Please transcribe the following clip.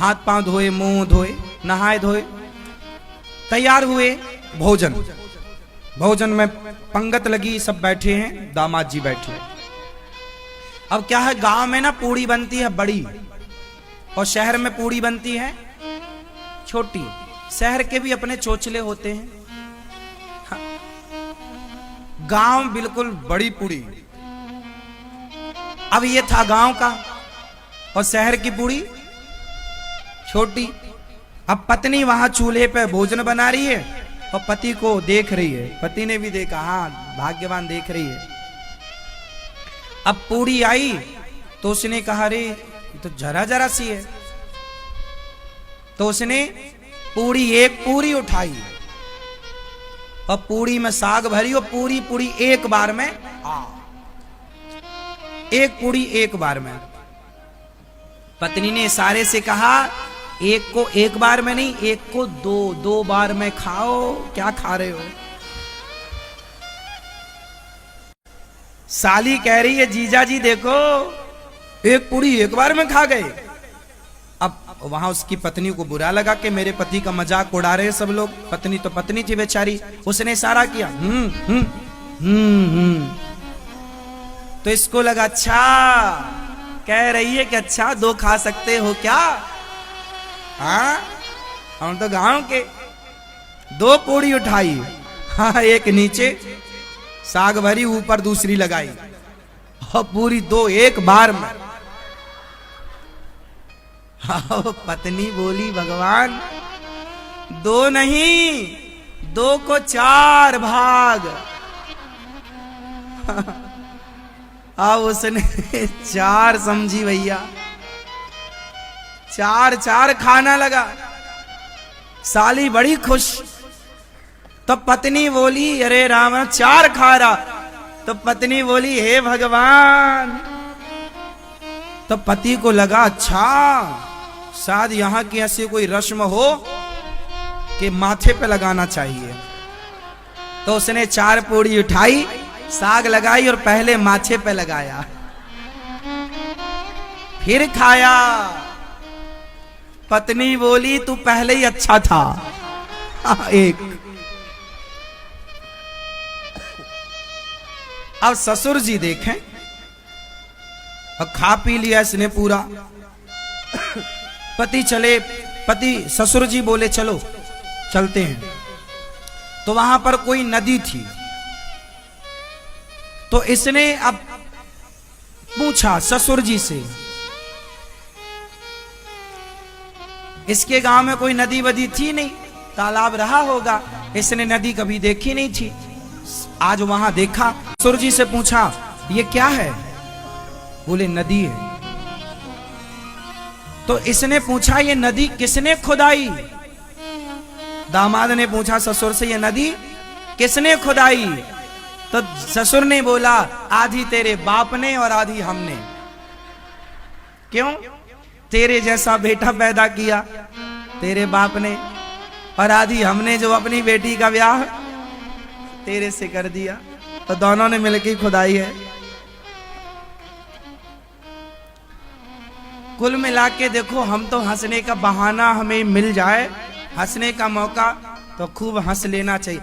हाथ पांव धोए, मुंह धोए, नहाए धोए, तैयार हुए। भोजन भोजन में पंगत लगी, सब बैठे हैं, दामाद जी बैठे हैं। अब क्या है, गांव में ना पूड़ी बनती है बड़ी और शहर में पूड़ी बनती है छोटी। शहर के भी अपने चोचले होते हैं। हाँ। गांव बिल्कुल बड़ी पूड़ी। अब ये था गांव का और शहर की पूड़ी छोटी। अब पत्नी वहां चूल्हे पे भोजन बना रही है और पति को देख रही है। पति ने भी देखा, हाँ भाग्यवान देख रही है। अब पूड़ी आई तो उसने कहा, अरे तो जरा जरा सी है। तो उसने एक पूरी उठाई और पूड़ी में साग भरी और पूरी पूड़ी एक बार में, एक पूड़ी एक बार में। पत्नी ने इशारे से कहा, एक को एक बार में नहीं, एक को दो बार में खाओ। क्या खा रहे हो? साली कह रही है, जीजा जी देखो एक पूड़ी एक बार में खा गए। अब वहां उसकी पत्नी को बुरा लगा कि मेरे पति का मजाक उड़ा रहे सब लोग। पत्नी तो पत्नी थी बेचारी, उसने इशारा किया तो इसको लगा अच्छा, कह रही है कि अच्छा 2 खा सकते हो क्या? हाँ, हम तो गांव के। 2 पूड़ी उठाई, हाँ एक नीचे साग भरी, ऊपर दूसरी लगाई और पूरी 2 एक बार में। हाँ, पत्नी बोली, भगवान 2 नहीं, 2 को 4 भाग। अब उसने 4 समझी भैया, 4 खाना लगा। साली बड़ी खुश। तो पत्नी बोली, अरे राम 4 खा रहा। तो पत्नी बोली, हे भगवान। तो पति को लगा, अच्छा शायद यहां की ऐसी कोई रस्म हो कि माथे पे लगाना चाहिए। तो उसने 4 पूड़ी उठाई, साग लगाई और पहले माथे पे लगाया, फिर खाया। पत्नी बोली, तू पहले ही अच्छा था। एक। अब ससुर जी देखें, और खा पी लिया इसने पूरा। पति ससुर जी बोले, चलो चलते हैं। तो वहां पर कोई नदी थी। तो इसने अब पूछा ससुर जी से, इसके गांव में कोई नदी वदी थी नहीं, तालाब रहा होगा, इसने नदी कभी देखी नहीं थी। आज वहां देखा। ससुर जी से पूछा, ये क्या है? बोले नदी है। तो इसने पूछा, ये नदी किसने खुदाई? दामाद ने पूछा ससुर से, ये नदी किसने खुदाई? तो ससुर ने बोला, आधी तेरे बाप ने और आधी हमने। क्यों? तेरे जैसा बेटा पैदा किया तेरे बाप ने, और आधी हमने जो अपनी बेटी का ब्याह तेरे से कर दिया। तो दोनों ने मिलकर खुदाई है। कुल मिला के देखो, हम तो हंसने का बहाना हमें मिल जाए, हंसने का मौका, तो खूब हंस लेना चाहिए।